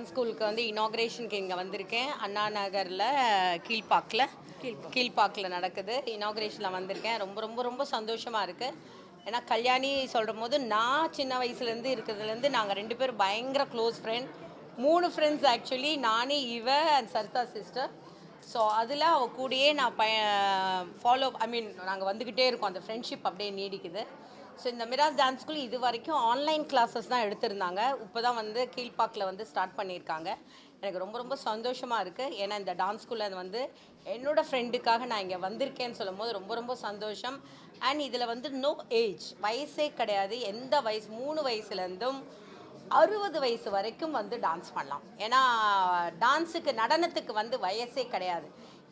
Dance ஸ்கூலுக்கு வந்து இனாக்ரேஷனுக்கு இங்கே வந்திருக்கேன். அண்ணா நகரில் கீழ்பாக்கில் நடக்குது. இனாக்ரேஷனில் வந்திருக்கேன். ரொம்ப ரொம்ப ரொம்ப சந்தோஷமாக இருக்குது. ஏன்னா கல்யாணி சொல்கிற போது நான் சின்ன வயசுலேருந்து இருக்கிறதுலேருந்து நாங்கள் 2 பேரும் பயங்கர க்ளோஸ் ஃப்ரெண்ட். 3 friends actually. நானே அண்ட் சரிதா சிஸ்டர். ஸோ அதில் அவள் கூடயே நான் நாங்கள் வந்துக்கிட்டே இருக்கோம். அந்த ஃப்ரெண்ட்ஷிப் அப்படியே நீடிக்குது. ஸோ இந்த மிராஸ் டான்ஸ் ஸ்கூல் இது வரைக்கும் ஆன்லைன் கிளாஸஸ் தான் எடுத்திருந்தாங்க. இப்போ தான் வந்து கீழ்பாக்கில் வந்து ஸ்டார்ட் பண்ணியிருக்காங்க. எனக்கு ரொம்ப ரொம்ப சந்தோஷமாக இருக்குது. ஏன்னா இந்த டான்ஸ் ஸ்கூலில் வந்து என்னோடய ஃப்ரெண்டுக்காக நான் இங்கே வந்திருக்கேன்னு சொல்லும் போது ரொம்ப ரொம்ப சந்தோஷம். அண்ட் இதில் வந்து நோ ஏஜ், வயசே கிடையாது. எந்த வயசு 3 வயசுலேருந்தும் 60 வயசு வரைக்கும் வந்து டான்ஸ் பண்ணலாம். ஏன்னா டான்ஸுக்கு நடனத்துக்கு வந்து வயசே கிடையாது.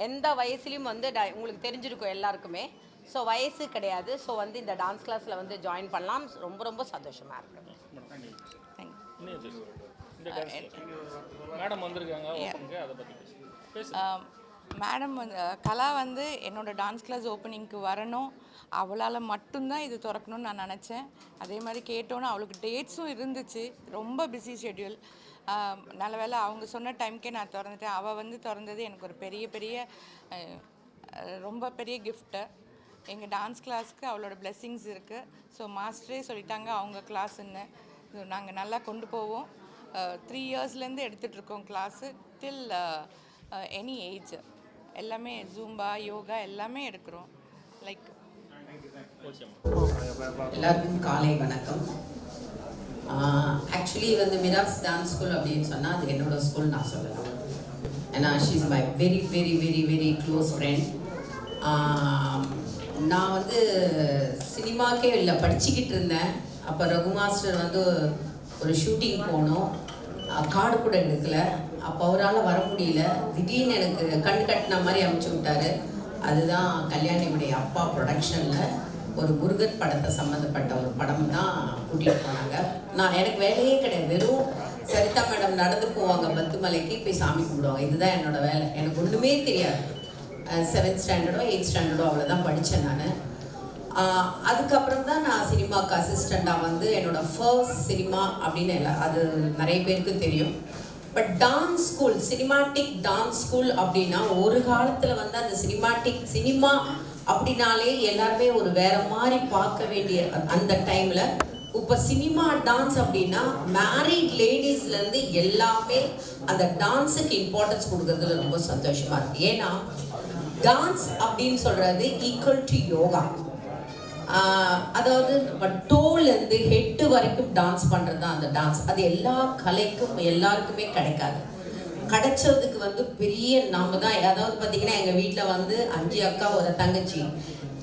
எந்த வயசுலேயும் வந்து உங்களுக்கு தெரிஞ்சிருக்கும் எல்லாருக்குமே. ஸோ வயசு கிடையாது. ஸோ வந்து இந்த டான்ஸ் கிளாஸில் வந்து ஜாயின் பண்ணலாம். ரொம்ப ரொம்ப சந்தோஷமாக இருக்குது. மேடம் வந்து கலா வந்து என்னோட டான்ஸ் கிளாஸ் ஓப்பனிங்க்கு வரணும், அவளால் மட்டும்தான் இது திறக்கணும்னு நான் நினச்சேன். அதே மாதிரி கேட்டோன்னு அவளுக்கு டேட்ஸும் இருந்துச்சு. ரொம்ப பிஸி ஷெட்யூல். நல்ல வேளை அவங்க சொன்ன டைம்க்கே நான் திறந்துட்டேன். அவள் வந்து திறந்தது எனக்கு ஒரு ரொம்ப பெரிய கிஃப்ட்டு. எங்கள் டான்ஸ் கிளாஸ்க்கு அவளோட பிளெஸ்ஸிங்ஸ் இருக்குது. ஸோ மாஸ்டரே சொல்லிட்டாங்க அவங்க கிளாஸுன்னு. நாங்கள் நல்லா கொண்டு போவோம். 3 இயர்ஸ்லேருந்து எடுத்துகிட்ருக்கோம் கிளாஸு டில் எனி ஏஜ். எல்லாமே ஜூம்பா, யோகா எல்லாமே எடுக்கிறோம். லைக் எல்லாருக்கும் காலை வணக்கம். ஆக்சுவலி வந்து மிராஸ் டான்ஸ் ஸ்கூல் அப்படின்னு சொன்னால் அது என்னோடய ஸ்கூல் நான் சொல்லலாம். ஏன்னா she is my very very very very close friend. நான் வந்து சினிமாக்கே இல்லை படிச்சுக்கிட்டு இருந்தேன். அப்போ ரகு மாஸ்டர் வந்து ஒரு ஷூட்டிங் போனோம். கார்டு கூட எடுக்கலை. அப்போ அவரால் வர முடியல. திடீர்னு எனக்கு கண் கட்டின மாதிரி அனுப்பிச்சி விட்டார். அதுதான் கல்யாணியுடைய அப்பா ப்ரொடக்ஷனில் ஒரு முருகன் படத்தை சம்மந்தப்பட்ட ஒரு படம் தான் கூட்டிகிட்டு போனாங்க. எனக்கு வேலையே கிடையாது. வெறும் சரிதா மேடம் நடந்து போவாங்க பத்துமலைக்கு, போய் சாமி கும்பிடுவாங்க. இதுதான் என்னோடய வேலை. எனக்கு ஒன்றுமே தெரியாது. 7th ஸ்டாண்டர்டோ 8th ஸ்டாண்டர்டோ அவ்வளோதான் படித்தேன் நான். அதுக்கப்புறம் தான் நான் சினிமாவுக்கு அசிஸ்டண்ட்டாக வந்து என்னோடய ஃபர்ஸ்ட் சினிமா அப்படின்னு அது நிறைய பேருக்கு தெரியும். But dance school, cinematic dance school அப்படின்னா ஒரு காலத்தில் வந்து அந்த சினிமா அப்படின்னாலே எல்லாருமே ஒரு வேற மாதிரி பார்க்க வேண்டிய அந்த டைமில், இப்போ சினிமா டான்ஸ் அப்படின்னா மேரிட் லேடிஸ்லேருந்து எல்லாமே அந்த டான்ஸுக்கு இம்பார்ட்டன்ஸ் கொடுக்கறதுல ரொம்ப சந்தோஷமாக இருக்குது. ஏன்னா டான்ஸ் அப்படின்னு சொல்கிறது ஈக்குவல் டு யோகா. அதாவது நம்ம டோலேருந்து ஹெட்டு வரைக்கும் டான்ஸ் பண்ணுறது தான் அந்த டான்ஸ். அது எல்லா கலைக்கும் எல்லாருக்குமே கிடைக்காது. கிடைச்சதுக்கு வந்து பெரிய நாம தான். அதாவது பார்த்தீங்கன்னா எங்கள் வீட்டில் வந்து 5 அக்கா ஒரு தங்கச்சி.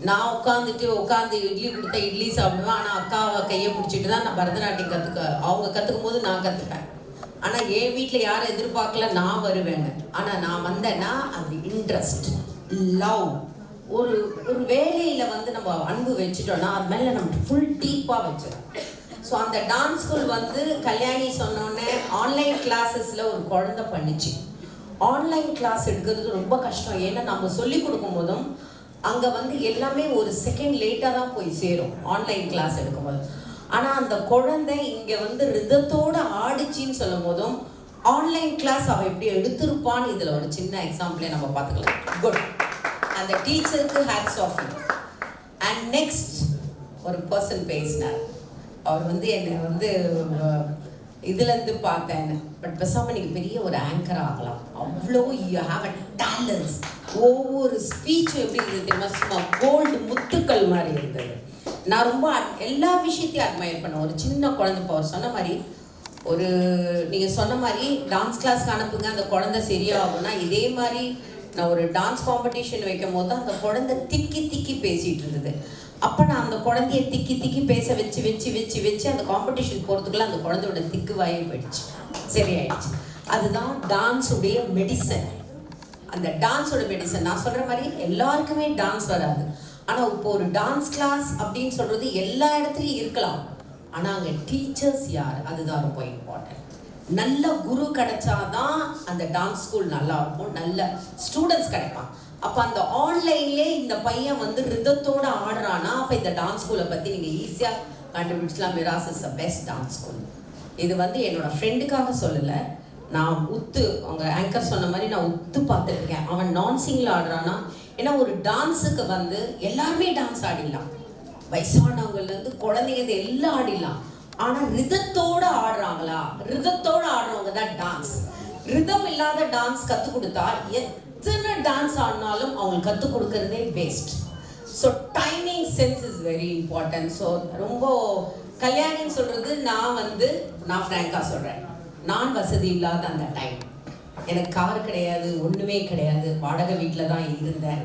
நான் உட்காந்து இட்லி கொடுத்தா இட்லி சாப்பிடுவேன். ஆனால் அக்காவை கையை பிடிச்சிட்டு தான் நான் பரதநாட்டியம் அவங்க கற்றுக்கும் போது நான் கற்றுப்பேன். ஆனால் என் வீட்டில் யாரும் எதிர்பார்க்கல நான் வருவேன்னு. ஆனால் நான் வந்தேன்னா அது இன்ட்ரெஸ்ட், லவ், ஒரு வேலையில் வந்து நம்ம அன்பு வச்சுட்டோம்னா அது மேலே நம்ம ஃபுல் டீப்பாக வச்சிடும். ஸோ அந்த டான்ஸ் ஸ்கூல் வந்து கல்யாணி சொன்னோன்னே ஆன்லைன் கிளாஸஸில் ஒரு குழந்தை பண்ணிச்சு. ஆன்லைன் கிளாஸ் எடுக்கிறது ரொம்ப கஷ்டம். ஏன்னா நம்ம சொல்லி கொடுக்கும் போதும் அங்கே வந்து எல்லாமே ஒரு செகண்ட் லேட்டாக தான் போய் சேரும் ஆன்லைன் கிளாஸ் எடுக்கும்போது. ஆனால் அந்த குழந்தை இங்கே வந்து ரிதத்தோடு ஆடிச்சின்னு சொல்லும் போதும் ஆன்லைன் கிளாஸ் அவள் எப்படி எடுத்திருப்பான்னு இதில் ஒரு சின்ன எக்ஸாம்பிளே நம்ம பார்த்துக்கலாம். குட். அந்த டீச்சருக்கு ஹேட்ஸ் ஆஃப். அண்ட் நெக்ஸ்ட் ஒரு பர்சன் பேசினார். அவர் வந்து என்னை வந்து இதுலேருந்து பார்த்தேன். பட் பேசாமல் நீங்கள் பெரிய ஒரு ஆங்கர் ஆகலாம், அவ்வளோ யூ ஹாவ் அ டேலண்ட்ஸ். ஒவ்வொரு ஸ்பீச்சும் எப்படி இருந்தது தெரியுமா? சும்மா கோல்டு முத்துக்கள் மாதிரி இருந்தது. நான் ரொம்ப எல்லா விஷயத்தையும் அட்மையர் பண்ணேன். ஒரு சின்ன குழந்தை அவர் சொன்ன மாதிரி நீங்கள் சொன்ன மாதிரி டான்ஸ் கிளாஸ்க்கு அனுப்புங்க, அந்த குழந்தை சரியாகும்னா இதே மாதிரி நான் ஒரு டான்ஸ் காம்படிஷன் வைக்கும் போது அந்த குழந்தை திக்கி பேசிகிட்டு இருந்தது. அப்போ நான் அந்த குழந்தைய திக்கி பேச வச்சு அந்த காம்படிஷன் போகிறதுக்குள்ள அந்த குழந்தையோட திக்கு வாயே போயிடுச்சு, சரியாயிடுச்சு. அதுதான் டான்ஸுடைய மெடிசன். அந்த டான்ஸோட மெடிசன். நான் சொல்கிற மாதிரி எல்லாருக்குமே டான்ஸ் வராது. ஆனால் இப்போ ஒரு டான்ஸ் கிளாஸ் அப்படின்னு சொல்கிறது எல்லா இடத்துலையும் இருக்கலாம். ஆனால் அங்கே டீச்சர்ஸ் யார், அதுதான் ரொம்ப இம்பார்ட்டன்ட். நல்ல குரு கிடைச்சாதான் அந்த டான்ஸ் ஸ்கூல் நல்லா இருக்கும், நல்ல ஸ்டூடெண்ட்ஸ் கிடைப்பாங்க. அப்போ அந்த ஆன்லைன்லேயே இந்த பையன் வந்து ரிதத்தோடு ஆடுறான்னா அப்போ இந்த டான்ஸ் ஸ்கூலை பற்றி நீங்கள் ஈஸியாக கண்டுபிடிச்சலாம். Miras is the best dance school. இது வந்து என்னோட ஃப்ரெண்டுக்காக சொல்லலை, நான் அவங்க ஆங்கர் சொன்ன மாதிரி நான் பார்த்துருக்கேன். அவன் நான் சிங்கில் ஆடுறான்னா, ஏன்னா ஒரு டான்ஸுக்கு வந்து எல்லாருமே டான்ஸ் ஆடிடலாம், வயசானவங்கலேருந்து குழந்தைங்க எல்லாம் ஆடிடலாம். ஆனால் ரிதத்தோடு ஆடுறாங்களா? ரிதத்தோடு ஆடுறவங்க தான் டான்ஸ். ரிதம் இல்லாத டான்ஸ் கற்றுக் கொடுத்தா எத்தனை டான்ஸ் ஆடினாலும் அவங்களுக்கு கற்றுக் கொடுக்கறதே waste. So timing sense is very important. So ரொம்ப கல்யாணின்னு சொல்கிறது, நான் ஃப்ராங்காக சொல்கிறேன், நான் வசதி இல்லாத அந்த டைம், எனக்கு கார் கிடையாது, ஒன்றுமே கிடையாது, வாடகை வீட்டில் தான் இருந்தேன்.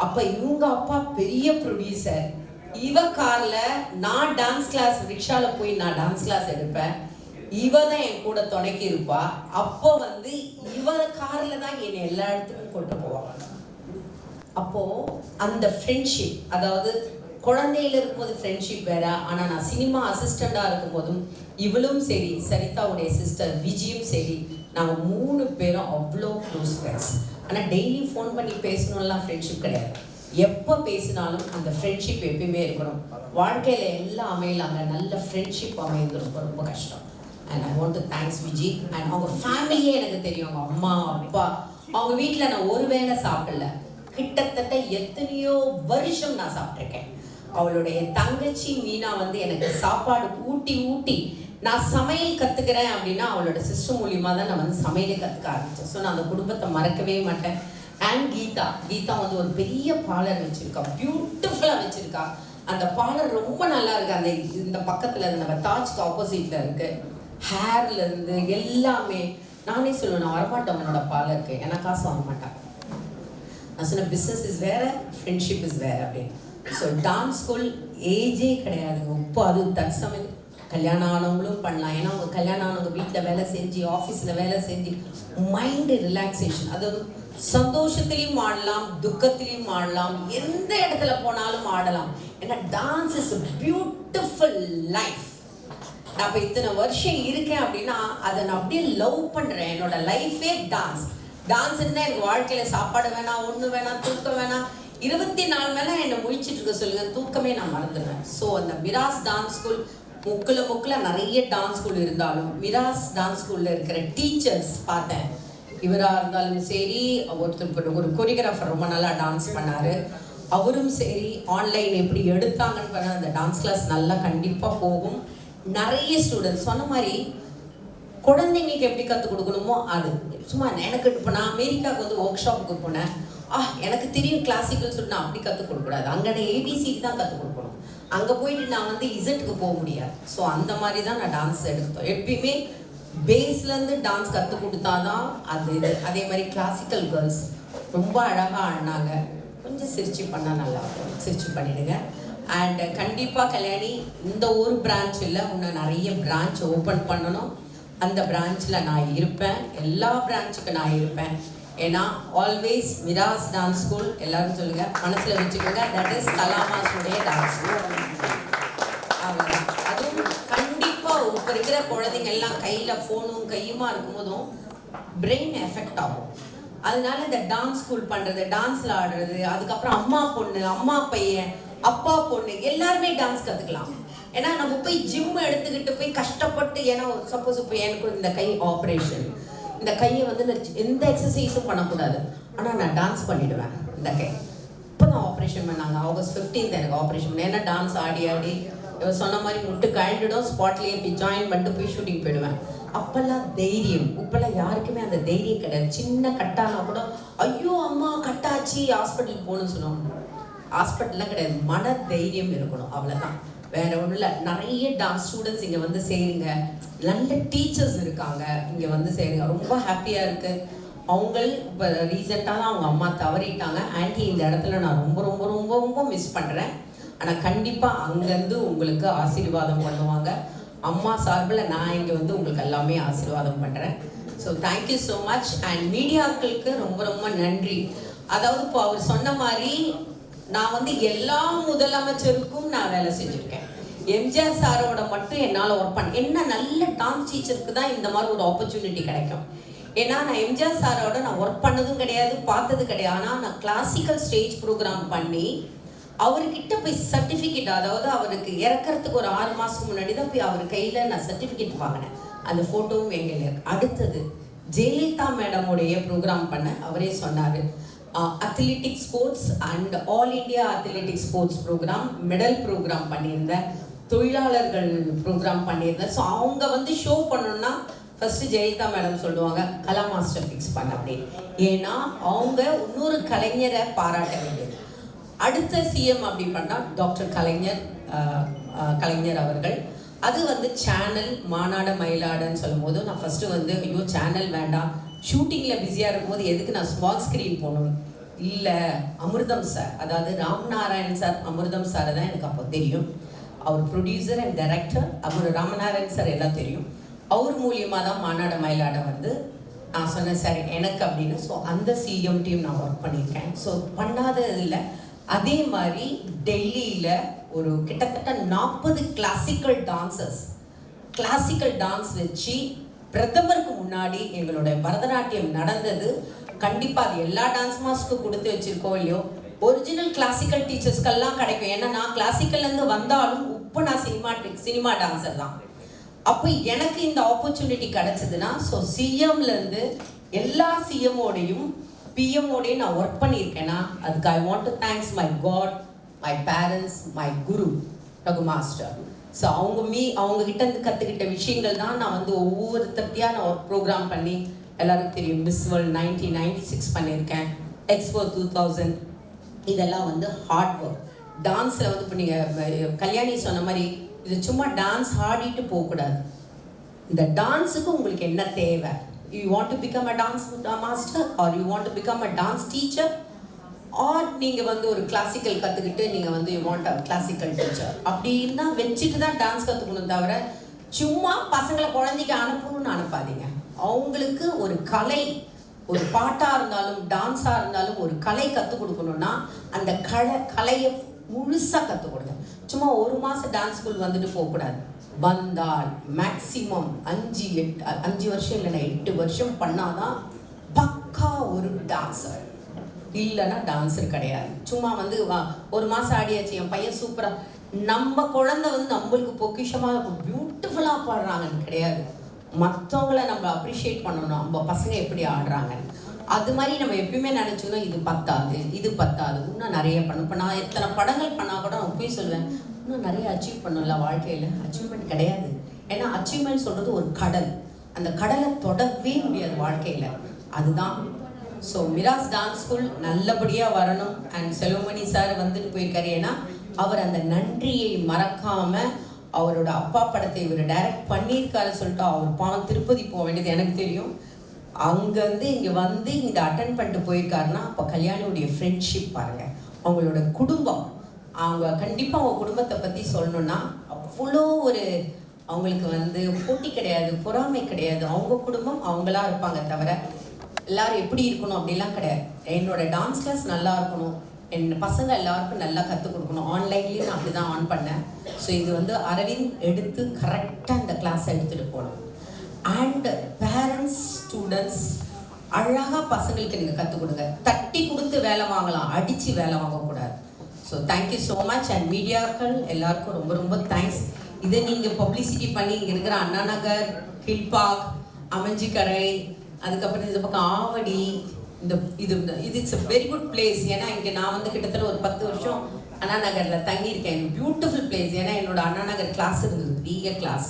அப்போ இவங்க அப்பா பெரிய ப்ரொடியூசர், இவ காரில் நான் டான்ஸ் கிளாஸ், ரிக்ஷாவில் போய் நான் டான்ஸ் கிளாஸ் எடுப்பேன், இவ தான் என் கூட துணைக்கி இருப்பா. அப்போ வந்து இவ காரில் தான் என்னை எல்லா இடத்துக்கும் கொண்டு போவாங்க. அப்போது அந்த ஃப்ரெண்ட்ஷிப், அதாவது குழந்தையில இருக்கும்போது ஃப்ரெண்ட்ஷிப் வேற, ஆனால் நான் சினிமா அசிஸ்டண்டாக இருக்கும்போதும் இவளும் சரி, சரிதாவுடைய சிஸ்டர் விஜயும் சரி, நாங்கள் 3 பேரும் அவ்வளோ க்ளோஸ் ஃப்ரெண்ட்ஸ். ஆனால் டெய்லி ஃபோன் பண்ணி பேசணும்லாம் ஃப்ரெண்ட்ஷிப் கிடையாது. எப்போ பேசினாலும் அந்த ஃப்ரெண்ட்ஷிப் எப்பயுமே இருக்கணும். வாழ்க்கையில் எல்லாம் அமையலாங்க, நல்ல ஃப்ரெண்ட்ஷிப் அமையுது ரொம்ப ரொம்ப கஷ்டம். And I want to thanks Viji. And அவங்க ஃபேமிலியே எனக்கு தெரியும், அவங்க அம்மா அப்பா, அவங்க வீட்டில் நான் ஒரு வேளை சாப்பிடல, கிட்டத்தட்ட எத்தனையோ வருஷம் நான் சாப்பிட்ருக்கேன். அவளுடைய தங்கச்சி மீனா வந்து எனக்கு சாப்பாடு ஊட்டி ஊட்டி நான் சமையல் கற்றுக்கிறேன் அப்படின்னா அவளோட சிஸ்டர் மூலியமாக தான் நான் வந்து சமையலை கற்றுக்க ஆரம்பித்தேன். ஸோ நான் அந்த குடும்பத்தை மறக்கவே மாட்டேன். அண்ட் கீதா வந்து ஒரு பெரிய பார்லர் வச்சுருக்கா, பியூட்டிஃபுல்லாக வச்சுருக்கா. அந்த பார்லர் ரொம்ப நல்லா இருக்குது. அந்த இந்த பக்கத்தில் நம்ம தாஜ்க்கு ஆப்போசிட்டில் இருக்குது. ஹேர்லேருந்து எல்லாமே நானே சொல்லுவேன், நான் வரமாட்டேன் என்னோட பார்லருக்கு, ஏன்னா காசு வாங்க மாட்டாங்க. நான் சொன்ன பிஸ்னஸ் இஸ் வேறு, ஃப்ரெண்ட்ஷிப் இஸ் வேறு அப்படின்னு. ஸோ டான்ஸ் ஸ்கூல் ஏஜே கிடையாதுங்க. இப்போ அது தற்சமயம் கல்யாணம் ஆனவங்களும் பண்ணலாம். ஏன்னா அவங்க கல்யாணம் ஆனவங்க வீட்டில் வேலை செஞ்சு, ஆஃபீஸில் வேலை செஞ்சு, மைண்டு ரிலாக்ஸேஷன், அது சந்தோஷத்துலேயும் ஆடலாம், துக்கத்துலேயும் ஆடலாம், எந்த இடத்துல போனாலும் ஆடலாம். ஏன்னா dance is a beautiful life. நான் இப்போ இத்தனை வருஷம் இருக்கேன் அப்படின்னா அதை நான் அப்படியே லவ் பண்ணுறேன். என்னோட லைஃபே டான்ஸ். டான்ஸ் இருந்தால் எனக்கு வாழ்க்கையில் சாப்பாடு வேணாம், ஒன்று வேணாம், தூக்கம் வேணாம், 24 மணி என்னை முழிச்சிட்டு இருக்க சொல்லுங்கள், தூக்கமே நான் மறந்துடுவேன். ஸோ அந்த மிராஸ் டான்ஸ் ஸ்கூல் முக்கில் நிறைய டான்ஸ் ஸ்கூல் இருந்தாலும் மிராஸ் டான்ஸ் ஸ்கூலில் இருக்கிற டீச்சர்ஸ் பார்த்தேன். இவராக இருந்தாலும் சரி, ஒருத்தர் ஒரு கொரியோகிராஃபர் ரொம்ப நல்லா டான்ஸ் பண்ணார், அவரும் சரி, ஆன்லைன் எப்படி எடுத்தாங்கன்னு பண்ண அந்த டான்ஸ் கிளாஸ் நல்லா கண்டிப்பாக போகும். நிறைய ஸ்டூடெண்ட்ஸ் சொன்ன மாதிரி குழந்தைங்களுக்கு எப்படி கற்றுக் கொடுக்கணுமோ அது சும்மா எனக்கு. இப்போ நான் அமெரிக்காவுக்கு வந்து ஒர்க் ஷாப்புக்கு போனேன். எனக்கு தெரியும் கிளாசிக்கல் சொல்லிட்டு நான் அப்படி கற்றுக் கொடுக்கூடாது, அங்கே ஏபிசிக்கு தான் கற்றுக் கொடுக்கணும். அங்கே போயிட்டு நான் வந்து இசட்டுக்கு போக முடியாது. ஸோ அந்த மாதிரி தான் நான் டான்ஸ் எடுத்தோம். எப்பயுமே பேஸ்லேருந்து டான்ஸ் கற்றுக் கொடுத்தா தான் அது இது. அதே மாதிரி கிளாசிக்கல் கேர்ள்ஸ் ரொம்ப அழகாக ஆடினாங்க. கொஞ்சம் சிரிச்சு பண்ணால் நல்லாயிருக்கும், சிரிச்சு பண்ணிவிடுங்க. அண்ட் கண்டிப்பாக கல்யாணி இந்த ஒரு பிரான்ச் இல்லை, இன்னும் நிறைய பிரான்ச் ஓப்பன் பண்ணணும். அந்த பிரான்ச்சில் நான் இருப்பேன், எல்லா பிரான்ச்சுக்கும் நான் இருப்பேன். ஏன்னா ஆல்வேஸ் மிராஸ் டான்ஸ் ஸ்கூல் எல்லாரும் சொல்லுங்கள், மனசில் வச்சுக்கோங்க, தட் இஸ் கலாமாஸுடைய டான்ஸ் ஸ்கூல். அவ்வளோதான். அதுவும் கண்டிப்பாக இப்போ இருக்கிற குழந்தைங்க எல்லாம் கையில் ஃபோனும் கையுமா இருக்கும்போதும் பிரெயின் எஃபெக்ட் ஆகும். அதனால இந்த டான்ஸ் ஸ்கூல் பண்ணுறது, டான்ஸில் ஆடுறது, அதுக்கப்புறம் அம்மா பொண்ணு, அம்மா பையன், அப்பா பொண்ணு எல்லாருமே டான்ஸ் கற்றுக்கலாம். ஏன்னா நம்ம போய் ஜிம் எடுத்துக்கிட்டு போய் கஷ்டப்பட்டு, ஏன்னா சப்போஸ் இப்போ எனக்கு இந்த கை ஆப்ரேஷன், இந்த கையை வந்து நான் எந்த எக்ஸசைஸும் பண்ணக்கூடாது, ஆனால் நான் டான்ஸ் பண்ணிவிடுவேன். இந்த கை இப்போ தான் ஆப்ரேஷன் பண்ணாங்க, ஆகஸ்ட் 15 எனக்கு ஆப்ரேஷன் பண்ணேன். ஏன்னா டான்ஸ் ஆடி ஆடி சொன்ன மாதிரி முட்டு கழண்டிடும், ஸ்பாட்லேயே போய் ஜாயின் பண்ணிட்டு போய் ஷூட்டிங் போயிடுவேன். அப்போல்லாம் தைரியம், இப்போல்லாம் யாருக்குமே அந்த தைரியம் கிடையாது. சின்ன கட்டானா கூட ஐயோ அம்மா கட்டாச்சு ஹாஸ்பிட்டலுக்கு போகணும்னு சொல்லுவாங்க. ஹாஸ்பிட்டல்லாம் கிடையாது, மன தைரியம் இருக்கணும், அவ்வளோதான், வேற ஒன்றும் இல்லை. நிறைய டான்ஸ் ஸ்டூடெண்ட்ஸ் இங்கே வந்து சேருங்க, நல்ல டீச்சர்ஸ் இருக்காங்க, இங்கே வந்து சேருங்க, ரொம்ப ஹாப்பியாக இருக்குது. அவங்க இப்போ ரீசெண்டாக தான் அவங்க அம்மா தவறிட்டாங்க. ஆன்டி இந்த இடத்துல நான் ரொம்ப ரொம்ப ரொம்ப ரொம்ப மிஸ் பண்ணுறேன். ஆனால் கண்டிப்பாக அங்கேருந்து உங்களுக்கு ஆசீர்வாதம் பண்ணுவாங்க. அம்மா சார்பில் நான் இங்கே வந்து உங்களுக்கு எல்லாமே ஆசீர்வாதம் பண்ணுறேன். So thank you so much. And மீடியாக்களுக்கு ரொம்ப ரொம்ப நன்றி. அதாவது இப்போ அவர் சொன்ன மாதிரி நான் வந்து எல்லா முதலமைச்சருக்கும் நான் வேலை செஞ்சுருக்கேன். எம்ஜிஆர் சாரோட மட்டும் என்னால் ஒர்க் பண்ண, என்ன நல்ல டான்ஸ் டீச்சருக்கு தான் இந்த மாதிரி ஒரு ஆப்பர்ச்சுனிட்டி கிடைக்கும். ஏன்னா நான் எம்ஜிஆர் சாரோட நான் ஒர்க் பண்ணதும் கிடையாது, பார்த்தது கிடையாது. ஆனால் நான் கிளாசிக்கல் ஸ்டேஜ் ப்ரோக்ராம் பண்ணி அவர்கிட்ட போய் சர்டிஃபிகேட், அதாவது அவருக்கு இறக்கிறதுக்கு ஒரு 6 மாதத்துக்கு முன்னாடி தான் போய் அவர் கையில் நான் சர்டிஃபிகேட் வாங்கினேன். அந்த ஃபோட்டோவும் எங்கே இருக்கு. அடுத்தது ஜெயலலிதா மேடமுடைய ப்ரோக்ராம் பண்ண அவரே சொன்னார். Athletic sports and all India athletic sports program, medal program பண்ணியிருந்தேன், தொழிலாளர்கள் ப்ரோக்ராம் பண்ணியிருந்தேன். ஸோ அவங்க வந்து ஷோ பண்ணணும்னா ஃபஸ்ட்டு ஜெயலலிதா மேடம் சொல்லுவாங்க கலா மாஸ்டர் ஃபிக்ஸ் பண்ண அப்படின்னு. ஏன்னா அவங்க இன்னொரு கலைஞரை பாராட்ட வேண்டியது. அடுத்த சிஎம் அப்படி பண்ணால் டாக்டர் கலைஞர் அவர்கள். அது வந்து சேனல் மாநாட மயிலாடன்னு சொல்லும் போது நான் ஃபஸ்ட்டு வந்து ஐயோ சேனல் வேண்டாம், ஷூட்டிங்கில் பிஸியாக இருக்கும்போது எதுக்கு நான் ஸ்மால் ஸ்க்ரீன் போகணும், இல்லை அமிர்தம் சார், அதாவது ராம்நாராயண் சார் அமிர்தம் சாரை தான் எனக்கு அப்போ தெரியும். அவர் ப்ரொடியூசர் அண்ட் டைரக்டர். அவர் ராமநாராயண் சார் எல்லாம் தெரியும். அவர் மூலியமாக தான் மாநாட மயிலாட வந்து நான் சொன்னேன் சார் எனக்கு அப்படின்னு. ஸோ அந்த சிஎம் டீம் நான் ஒர்க் பண்ணியிருக்கேன். ஸோ பண்ணாதது இல்லை. அதே மாதிரி டெல்லியில் ஒரு கிட்டத்தட்ட 40 கிளாசிக்கல் டான்ஸ் வச்சு பிரதமருக்கு முன்னாடி எங்களோட பரதநாட்டியம் நடந்தது. கண்டிப்பாக அது எல்லா டான்ஸ் மாஸ்டருக்கு கொடுத்து வச்சிருக்கோம் இல்லையோ, ஒரிஜினல் கிளாசிக்கல் டீச்சர்ஸ்க்கெல்லாம் கிடைக்கும். ஏன்னா நான் கிளாசிக்கல்லேருந்து வந்தாலும் இப்போ நான் சினிமா டான்ஸர் தான். அப்போ எனக்கு இந்த ஆப்பர்ச்சுனிட்டி கிடைச்சதுன்னா, ஸோ சிஎம்லேருந்து எல்லா சிஎம்மோடையும் பிஎம்மோடையும் நான் ஒர்க் பண்ணியிருக்கேன்னா அதுக்கு I want to thanks my God, my parents, my guru Raghu master. So அவங்க கிட்டேருந்து கற்றுக்கிட்ட விஷயங்கள் தான் நான் வந்து ஒவ்வொருத்தட்டியாக நான் ஒரு ப்ரோக்ராம் பண்ணி, எல்லாருக்கும் தெரியும் மிஸ் வேர்ல்ட் 1996 பண்ணியிருக்கேன், எக்ஸ்போ 2000. இதெல்லாம் வந்து ஹார்ட் ஒர்க். டான்ஸில் வந்து இப்போ நீங்கள் கல்யாணி சொன்ன மாதிரி இது சும்மா டான்ஸ் ஆடிட்டு போகக்கூடாது. இந்த டான்ஸுக்கு உங்களுக்கு என்ன தேவை? You want to become a dance master or you want to become a dance teacher, or நீங்கள் வந்து ஒரு கிளாசிக்கல் கற்றுக்கிட்டு நீங்கள் வந்து you want a classical teacher அப்படின்னா வச்சுட்டு தான் டான்ஸ் கற்றுக்கணும். தவிர சும்மா பசங்களை குழந்தைக்கு அனுப்பணும்னு அனுப்பாதீங்க. அவங்களுக்கு ஒரு கலை, ஒரு பாட்டாக இருந்தாலும் டான்ஸாக இருந்தாலும் ஒரு கலை கற்றுக் கொடுக்கணும்னா அந்த கலையை முழுசாக கற்றுக் கொடுங்க. சும்மா ஒரு மாதம் டான்ஸ் ஸ்கூல் வந்துட்டு போகக்கூடாது. வந்தால் மேக்சிமம் 5 வருஷம் இல்லைன்னா 8 வருஷம் பண்ணாதான் பக்கா ஒரு டான்ஸர். இல்லைன்னா டான்ஸர் கிடையாது. சும்மா வந்து ஒரு மாதம் ஆடியாச்சு என் பையன் சூப்பராக, நம்ம குழந்தை வந்து நம்மளுக்கு பொக்கிஷமாக பியூட்டிஃபுல்லாக பாடுறாங்கன்னு கிடையாது. மற்றவங்கள நம்ம அப்ரிஷியேட் பண்ணணும், நம்ம பசங்க எப்படி ஆடுறாங்கன்னு. அது மாதிரி நம்ம எப்பயுமே நினச்சிக்கணும் இது பத்தாது, இன்னும் நிறைய பண்ணணும். இப்போ நான் எத்தனை படங்கள் பண்ணால் கூட நான் போய் சொல்லுவேன் இன்னும் நிறைய அச்சீவ் பண்ணல வாழ்க்கையில். அச்சீவ்மெண்ட் கிடையாது. ஏன்னா அச்சீவ்மெண்ட் சொல்கிறது ஒரு கடல், அந்த கடலை தொடவே முடியாது வாழ்க்கையில். அதுதான். ஸோ மிராஸ் டான்ஸ் ஸ்கூல் நல்லபடியாக வரணும். அண்ட் செல்வமணி சார் வந்துட்டு போயிருக்காரு. ஏன்னா அவர் அந்த நன்றியை மறக்காமல் அவரோட அப்பா படத்தை இவர் டைரக்ட் பண்ணியிருக்காரு சொல்லிட்டு அவர் பாவம் திருப்பதி போக வேண்டியது எனக்கு தெரியும். அங்கேருந்து இங்கே வந்து இதை அட்டன் பண்ணிட்டு போயிருக்காருன்னா அப்போ கல்யாணியுடைய ஃப்ரெண்ட்ஷிப் பாருங்கள், அவங்களோட குடும்பம். அவங்க கண்டிப்பாக அவங்க குடும்பத்தை பற்றி சொல்லணுன்னா அவ்வளோ ஒரு அவங்களுக்கு வந்து போட்டி கிடையாது, பொறாமை கிடையாது. அவங்க குடும்பம் அவங்களா இருப்பாங்க. தவிர எல்லாரும் எப்படி இருக்கணும் அப்படிலாம் கிடையாது. என்னோட டான்ஸ் கிளாஸ் நல்லா இருக்கணும், என் பசங்க எல்லாருக்கும் நல்லா கற்றுக் கொடுக்கணும். ஆன்லைன்லேயும் நான் அப்படி தான் ஆன் பண்ணேன். ஸோ இது வந்து அரவிந்த் எடுத்து கரெக்டாக இந்த கிளாஸை எடுத்துகிட்டு போகணும். அண்ட் பேரண்ட்ஸ் ஸ்டூடெண்ட்ஸ் அழகாக பசங்களுக்கு நீங்கள் கற்றுக் கொடுங்க. தட்டி கொடுத்து வேலை வாங்கலாம், அடித்து வேலை வாங்கக்கூடாது. So thank you so much. And மீடியாக்கள் எல்லாருக்கும் ரொம்ப ரொம்ப தேங்க்ஸ். இதை நீங்கள் பப்ளிசிட்டி பண்ணி இங்கே இருக்கிற அண்ணா நகர், கீழ்பாக், அமைஞ்சிக்கரை, அதுக்கப்புறம் இந்த பக்கம் ஆவடி, இது it's a very good place. ஏன்னா இங்கே நான் வந்து கிட்டத்தட்ட ஒரு 10 வருஷம் அண்ணா நகரில் தங்கியிருக்கேன். Beautiful place. ஏன்னா என்னோட அண்ணா நகர் கிளாஸ் இருந்தது, பெரிய கிளாஸ்.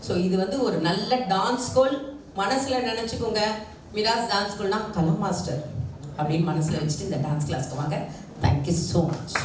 ஸோ இது வந்து ஒரு நல்ல டான்ஸ் ஸ்கூல். மனசில் நினச்சிக்கோங்க, மிராஸ் டான்ஸ் ஸ்கூல்னா கலா மாஸ்டர் அப்படின்னு மனசில் வச்சுட்டு இந்த டான்ஸ் கிளாஸ்க்கு வாங்க. Thank you so much.